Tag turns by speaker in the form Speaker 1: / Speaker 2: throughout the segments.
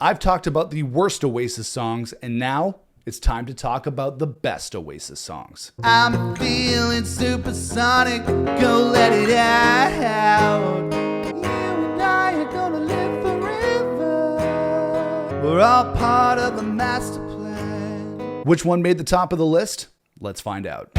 Speaker 1: I've talked about the worst Oasis songs, and now it's time to talk about the best Oasis songs.
Speaker 2: I'm feeling supersonic, go let it out. You and I are gonna live forever. We're all part of the master plan.
Speaker 1: Which one made the top of the list? Let's find out.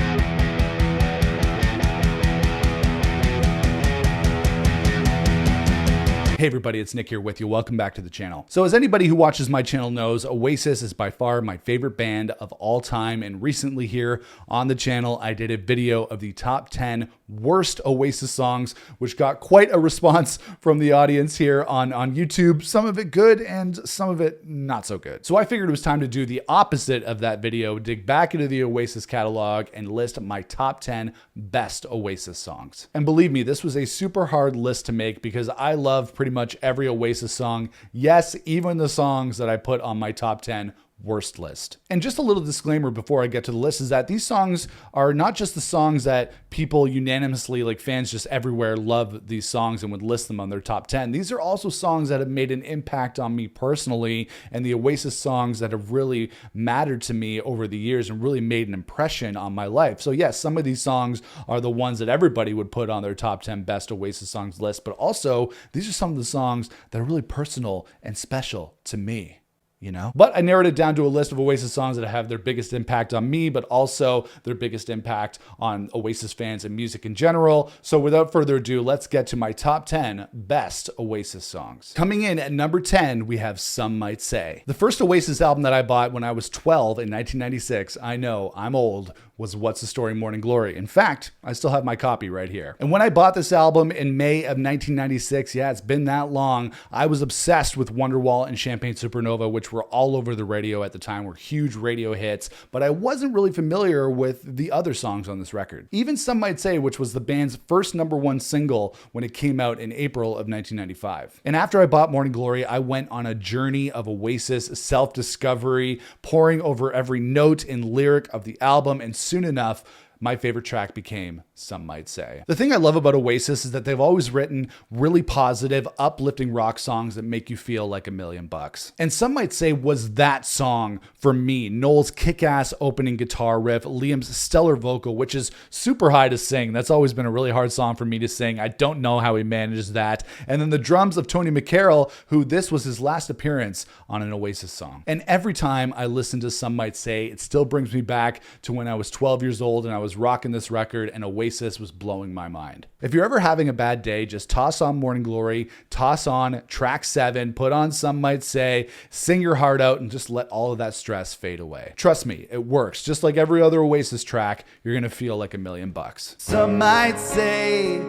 Speaker 1: Hey everybody, it's Nick here with you. Welcome back to the channel. So as anybody who watches my channel knows, Oasis is by far my favorite band of all time. And recently here on the channel, I did a video of the top 10 worst Oasis songs, which got quite a response from the audience here on YouTube. Some of it good and some of it not so good. So I figured it was time to do the opposite of that video, dig back into the Oasis catalog and list my top 10 best Oasis songs. And believe me, this was a super hard list to make because I love pretty much every Oasis song. Yes, even the songs that I put on my top 10 worst list. And just a little disclaimer before I get to the list is that these songs are not just the songs that people unanimously, like fans just everywhere, love these songs and would list them on their top 10. These are also songs that have made an impact on me personally, and the Oasis songs that have really mattered to me over the years and really made an impression on my life. So yes, some of these songs are the ones that everybody would put on their top 10 best Oasis songs list, but also these are some of the songs that are really personal and special to me. You know? But I narrowed it down to a list of Oasis songs that have their biggest impact on me, but also their biggest impact on Oasis fans and music in general. So without further ado, let's get to my top 10 best Oasis songs. Coming in at number 10, we have Some Might Say. The first Oasis album that I bought when I was 12 in 1996, I know, I'm old, was What's the Story, Morning Glory. In fact, I still have my copy right here. And when I bought this album in May of 1996, yeah, it's been that long, I was obsessed with Wonderwall and Champagne Supernova, which were all over the radio at the time, were huge radio hits, but I wasn't really familiar with the other songs on this record. Even Some Might Say, which was the band's first #1 single when it came out in April of 1995. And after I bought Morning Glory, I went on a journey of Oasis self-discovery, poring over every note and lyric of the album, and soon enough, my favorite track became Some Might Say. The thing I love about Oasis is that they've always written really positive, uplifting rock songs that make you feel like $1,000,000. And Some Might Say was that song for me. Noel's kick-ass opening guitar riff, Liam's stellar vocal, which is super high to sing. That's always been a really hard song for me to sing. I don't know how he manages that. And then the drums of Tony McCarroll, who this was his last appearance on an Oasis song. And every time I listen to Some Might Say, it still brings me back to when I was 12 years old and I was rocking this record and Oasis was blowing my mind. If you're ever having a bad day, just toss on Morning Glory, toss on track 7, put on Some Might Say, sing your heart out, and just let all of that stress fade away. Trust me, it works. Just like every other Oasis track, you're gonna feel like $1,000,000.
Speaker 2: Some might say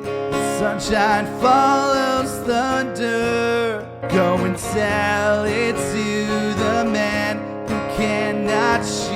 Speaker 2: sunshine follows thunder. Go and tell it to the man who cannot shine.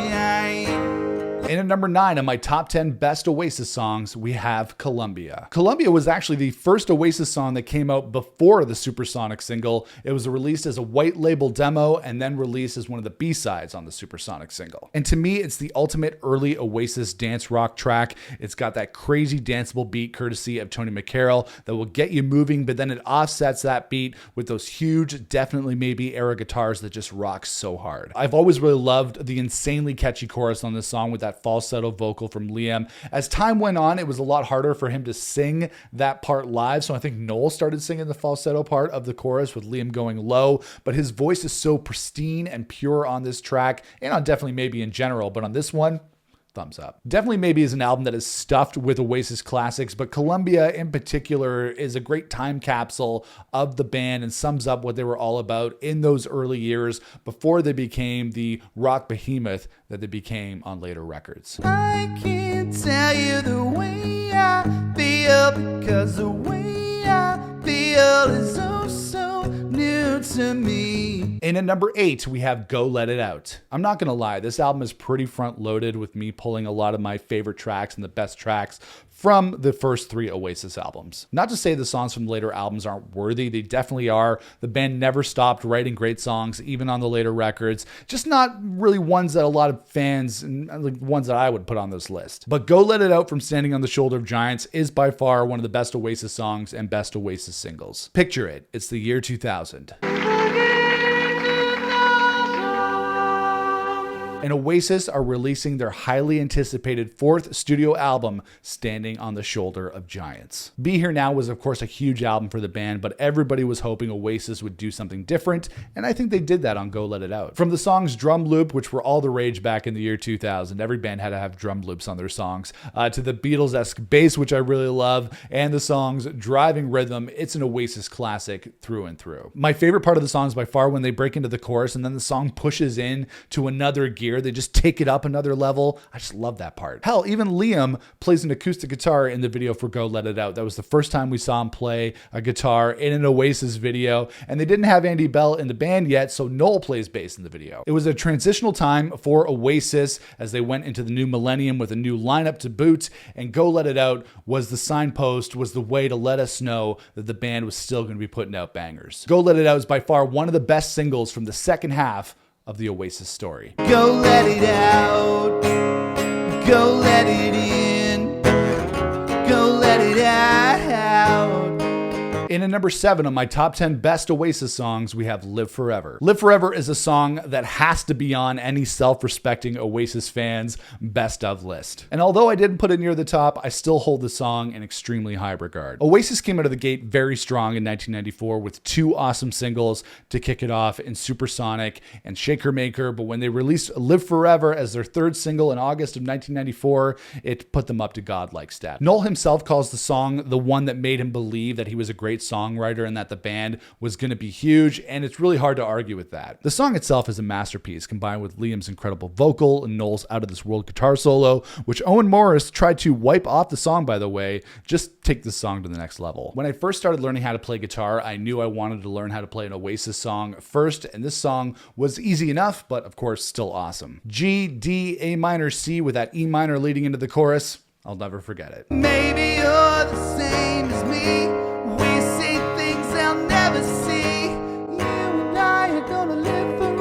Speaker 1: And at number 9 on my top 10 best Oasis songs, we have Colombia. Colombia was actually the first Oasis song that came out before the Supersonic single. It was released as a white label demo and then released as one of the B-sides on the Supersonic single. And to me, it's the ultimate early Oasis dance rock track. It's got that crazy danceable beat courtesy of Tony McCarroll that will get you moving, but then it offsets that beat with those huge, definitely maybe era guitars that just rock so hard. I've always really loved the insanely catchy chorus on this song with that falsetto vocal from Liam. As time went on, it was a lot harder for him to sing that part live, so I think Noel started singing the falsetto part of the chorus with Liam going low, but his voice is so pristine and pure on this track, and on Definitely Maybe in general, but on this one, thumbs up. Definitely Maybe is an album that is stuffed with Oasis classics, but Colombia in particular is a great time capsule of the band and sums up what they were all about in those early years before they became the rock behemoth that they became on later records.
Speaker 2: I can't tell you the way I feel, because the way I feel is oh so new to me.
Speaker 1: And at number 8, we have Go Let It Out. I'm not gonna lie, this album is pretty front loaded with me pulling a lot of my favorite tracks and the best tracks from the first 3 Oasis albums. Not to say the songs from the later albums aren't worthy, they definitely are. The band never stopped writing great songs, even on the later records, just not really ones that a lot of fans, like ones that I would put on this list. But Go Let It Out from Standing on the Shoulder of Giants is by far one of the best Oasis songs and best Oasis singles. Picture it, it's the year 2000. and Oasis are releasing their highly anticipated fourth studio album, Standing on the Shoulder of Giants. Be Here Now was of course a huge album for the band, but everybody was hoping Oasis would do something different, and I think they did that on Go Let It Out. From the songs Drum Loop, which were all the rage back in the year 2000, every band had to have drum loops on their songs, to the Beatles-esque bass, which I really love, and the songs Driving Rhythm, it's an Oasis classic through and through. My favorite part of the song is by far when they break into the chorus and then the song pushes in to another gear. They just take it up another level. I just love that part. Hell, even Liam plays an acoustic guitar in the video for Go Let It Out. That was the first time we saw him play a guitar in an Oasis video, and they didn't have Andy Bell in the band yet, so Noel plays bass in the video. It was a transitional time for Oasis as they went into the new millennium with a new lineup to boot, and Go Let It Out was the signpost, was the way to let us know that the band was still going to be putting out bangers. Go Let It Out is by far one of the best singles from the second half of the Oasis story.
Speaker 2: Go let it out, go let it in, go let it out.
Speaker 1: In at number 7 on my top 10 best Oasis songs, we have Live Forever. Live Forever is a song that has to be on any self-respecting Oasis fan's best of list. And although I didn't put it near the top, I still hold the song in extremely high regard. Oasis came out of the gate very strong in 1994 with 2 awesome singles to kick it off in Supersonic and Shaker Maker, but when they released Live Forever as their 3rd single in August of 1994, it put them up to godlike status. Noel himself calls the song the one that made him believe that he was a great songwriter and that the band was going to be huge, and it's really hard to argue with that. The song itself is a masterpiece, combined with Liam's incredible vocal and Noel's out-of-this-world guitar solo, which Owen Morris tried to wipe off the song, by the way. Just take this song to the next level. When I first started learning how to play guitar, I knew I wanted to learn how to play an Oasis song first, and this song was easy enough, but of course still awesome. G, D, A minor, C with that E minor leading into the chorus. I'll never forget it.
Speaker 2: Maybe you're the same as me. We see things I'll never see. You and I are gonna live forever.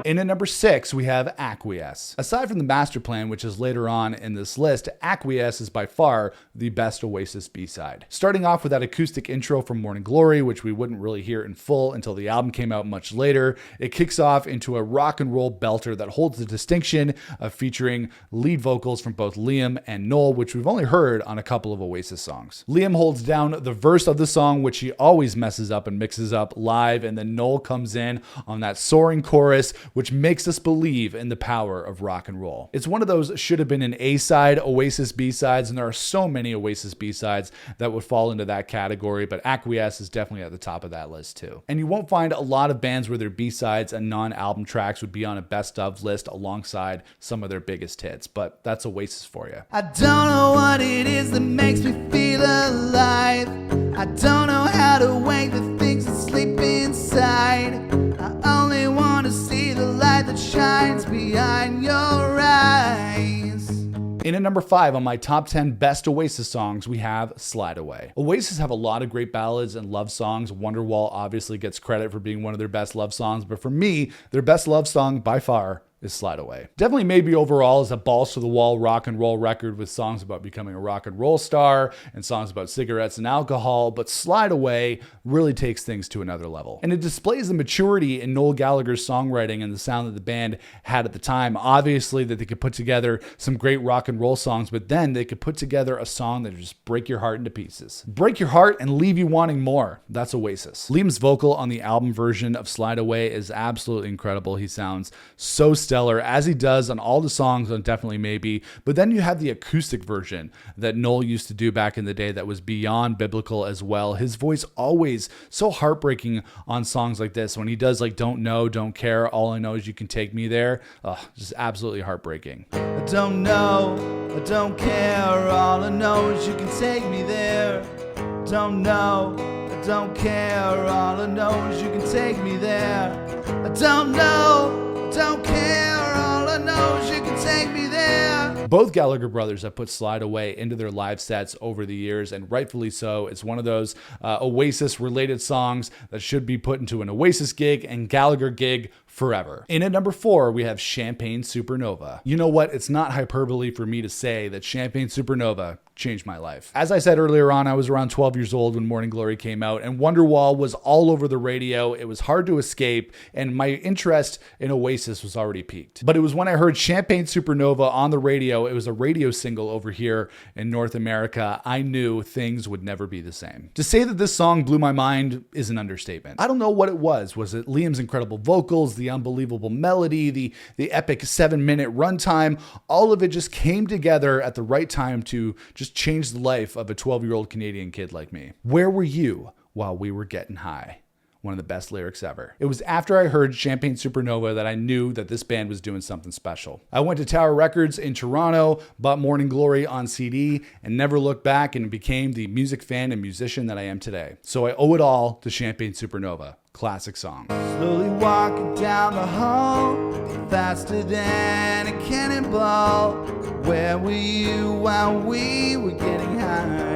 Speaker 1: In at number 6, we have Acquiesce. Aside from the Master Plan, which is later on in this list, Acquiesce is by far the best Oasis B-side. Starting off with that acoustic intro from Morning Glory, which we wouldn't really hear in full until the album came out much later, it kicks off into a rock and roll belter that holds the distinction of featuring lead vocals from both Liam and Noel, which we've only heard on a couple of Oasis songs. Liam holds down the verse of the song, which he always messes up and mixes up live, and then Noel comes in on that soaring chorus, which makes us believe in the power of rock and roll. It's one of those should have been an A-side Oasis B-sides, and there are so many Oasis B-sides that would fall into that category, but Acquiesce is definitely at the top of that list too. And you won't find a lot of bands where their B-sides and non-album tracks would be on a best of list alongside some of their biggest hits, but that's Oasis for you.
Speaker 2: I don't know what it is that makes me feel alive. I don't know how to wake the things that sleep inside. I only want to see the light that shines behind your eyes.
Speaker 1: In at number 5 on my top 10 best Oasis songs, we have Slide Away. Oasis have a lot of great ballads and love songs. Wonderwall obviously gets credit for being one of their best love songs, but for me, their best love song by far is Slide Away. Definitely maybe overall is a balls to the wall rock and roll record with songs about becoming a rock and roll star and songs about cigarettes and alcohol, but Slide Away really takes things to another level. And it displays the maturity in Noel Gallagher's songwriting and the sound that the band had at the time. Obviously that they could put together some great rock and roll songs, but then they could put together a song that would just break your heart into pieces. Break your heart and leave you wanting more. That's Oasis. Liam's vocal on the album version of Slide Away is absolutely incredible. He sounds so stellar, as he does on all the songs on Definitely Maybe, but then you have the acoustic version that Noel used to do back in the day that was beyond biblical as well. His voice always so heartbreaking on songs like this. When he does like Don't Know, Don't Care, All I Know Is You Can Take Me There, just absolutely heartbreaking.
Speaker 2: I don't know, I don't care, all I know is you can take me there. Don't know, I don't care, all I know is you can take me there. I don't know, don't care, all I know is you can take me there.
Speaker 1: Both Gallagher brothers have put Slide Away into their live sets over the years, and rightfully so. It's one of those Oasis-related songs that should be put into an Oasis gig and Gallagher gig forever. In at number 4, we have Champagne Supernova. You know what? It's not hyperbole for me to say that Champagne Supernova changed my life. As I said earlier on, I was around 12 years old when Morning Glory came out, and Wonderwall was all over the radio. It was hard to escape, and my interest in Oasis was already peaked. But it was when I heard Champagne Supernova on the radio, it was a radio single over here in North America, I knew things would never be the same. To say that this song blew my mind is an understatement. I don't know what it was. Was it Liam's incredible vocals, the unbelievable melody, the epic 7-minute runtime? All of it just came together at the right time to just change the life of a 12-year-old Canadian kid like me. Where were you while we were getting high? One of the best lyrics ever. It was after I heard Champagne Supernova that I knew that this band was doing something special. I went to Tower Records in Toronto, bought Morning Glory on CD, and never looked back, and became the music fan and musician that I am today. So I owe it all to Champagne Supernova. Classic song.
Speaker 2: Slowly walking down the hall, faster than a cannonball. Where were you while we were getting high?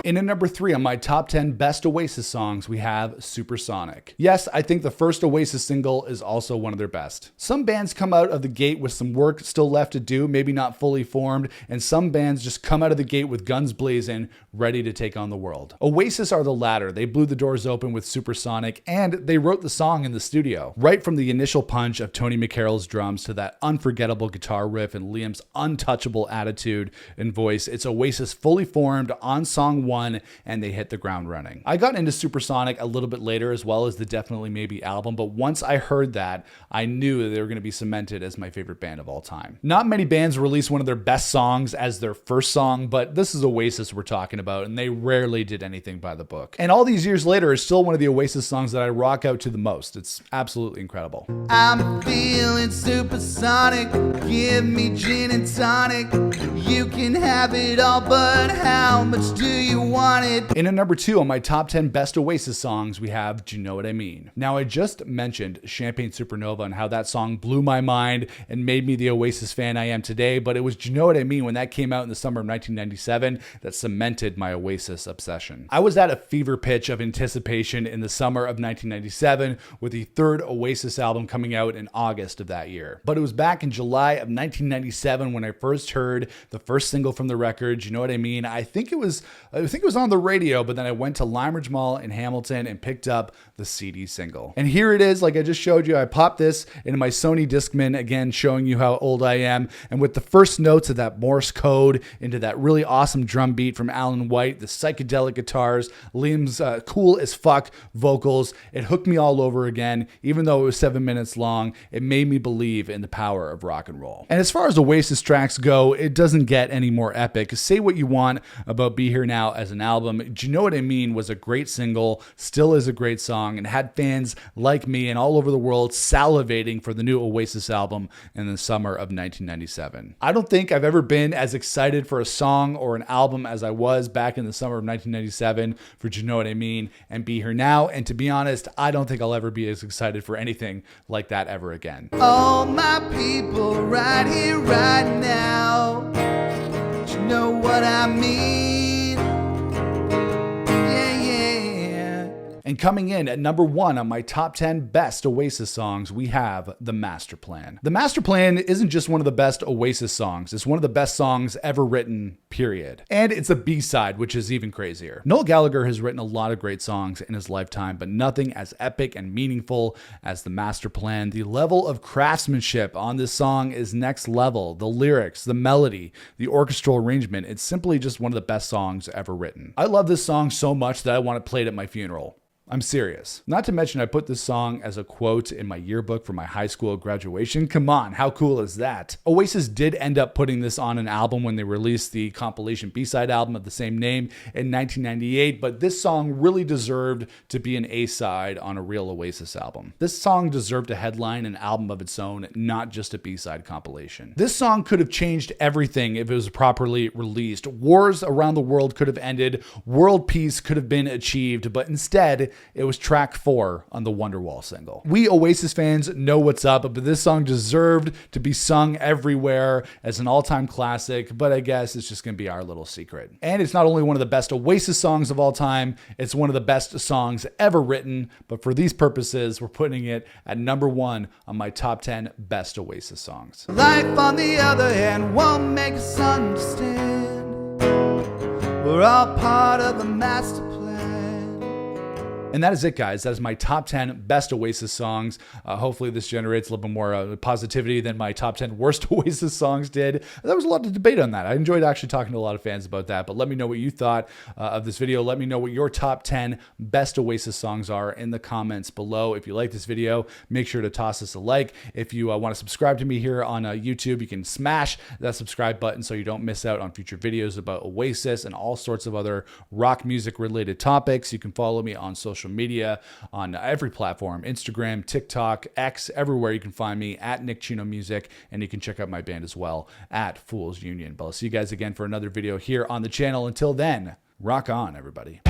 Speaker 1: In at number 3 on my top 10 best Oasis songs, we have Supersonic. Yes, I think the first Oasis single is also one of their best. Some bands come out of the gate with some work still left to do, maybe not fully formed, and some bands just come out of the gate with guns blazing, ready to take on the world. Oasis are the latter. They blew the doors open with Supersonic, and they wrote the song in the studio. Right from the initial punch of Tony McCarroll's drums to that unforgettable guitar riff and Liam's untouchable attitude and voice, it's Oasis fully formed on song 1, and they hit the ground running. I got into Supersonic a little bit later, as well as the Definitely Maybe album, but once I heard that, I knew that they were going to be cemented as my favorite band of all time. Not many bands release one of their best songs as their first song, but this is Oasis we're talking about, and they rarely did anything by the book. And all these years later, it's still one of the Oasis songs that I rock out to the most. It's absolutely incredible.
Speaker 2: I'm feeling supersonic, give me gin and tonic. You can have it all, but how much do you want it?
Speaker 1: In at number 2 on my top 10 best Oasis songs, we have Do You Know What I Mean? Now, I just mentioned Champagne Supernova and how that song blew my mind and made me the Oasis fan I am today, but it was Do You Know What I Mean when that came out in the summer of 1997 that cemented my Oasis obsession. I was at a fever pitch of anticipation in the summer of 1997 with the third Oasis album coming out in August of that year. But it was back in July of 1997 when I first heard the first single from the record, Do You Know What I Mean? I think it was on the radio, but then I went to Limeridge Mall in Hamilton and picked up the CD single. And here it is, like I just showed you. I popped this into my Sony Discman, again showing you how old I am. And with the first notes of that Morse code into that really awesome drum beat from Alan White, the psychedelic guitars, Liam's cool as fuck vocals, it hooked me all over again. Even though it was 7 minutes long, it made me believe in the power of rock and roll. And as far as Oasis tracks go, it doesn't get any more epic. Say what you want about Be Here Now as an album, Do You Know What I Mean was a great single, still is a great song, and had fans like me and all over the world salivating for the new Oasis album in the summer of 1997. I don't think I've ever been as excited for a song or an album as I was back in the summer of 1997 for Do You Know What I Mean and Be Here Now, and to be honest, I don't think I'll ever be as excited for anything like that ever again.
Speaker 2: All my people right here, right now. Do you know what I mean?
Speaker 1: And coming in at number 1 on my top 10 best Oasis songs, we have The Master Plan. The Master Plan isn't just one of the best Oasis songs, it's one of the best songs ever written, period. And it's a B-side, which is even crazier. Noel Gallagher has written a lot of great songs in his lifetime, but nothing as epic and meaningful as The Master Plan. The level of craftsmanship on this song is next level. The lyrics, the melody, the orchestral arrangement, it's simply just one of the best songs ever written. I love this song so much that I want it played at my funeral. I'm serious. Not to mention I put this song as a quote in my yearbook for my high school graduation. Come on, how cool is that? Oasis did end up putting this on an album when they released the compilation B-side album of the same name in 1998, but this song really deserved to be an A-side on a real Oasis album. This song deserved to headline an album of its own, not just a B-side compilation. This song could have changed everything if it was properly released. Wars around the world could have ended, world peace could have been achieved, but instead, it was track 4 on the Wonderwall single. We Oasis fans know what's up, but this song deserved to be sung everywhere as an all-time classic, but I guess it's just going to be our little secret. And it's not only one of the best Oasis songs of all time, it's one of the best songs ever written, but for these purposes, we're putting it at number 1 on my top 10 best Oasis songs.
Speaker 2: Life, on the other hand, won't make us understand. We're all part of the master plan.
Speaker 1: And that is it, guys. That is my top 10 best Oasis songs. Hopefully this generates a little bit more positivity than my top 10 worst Oasis songs did. There was a lot of debate on that. I enjoyed actually talking to a lot of fans about that, but let me know what you thought of this video. Let me know what your top 10 best Oasis songs are in the comments below. If you like this video, make sure to toss us a like. If you want to subscribe to me here on YouTube, you can smash that subscribe button so you don't miss out on future videos about Oasis and all sorts of other rock music related topics. You can follow me on social media on every platform, Instagram, TikTok, X, everywhere you can find me at Nick Chino Music, and you can check out my band as well at Fools Union. But I'll see you guys again for another video here on the channel. Until then, rock on, everybody.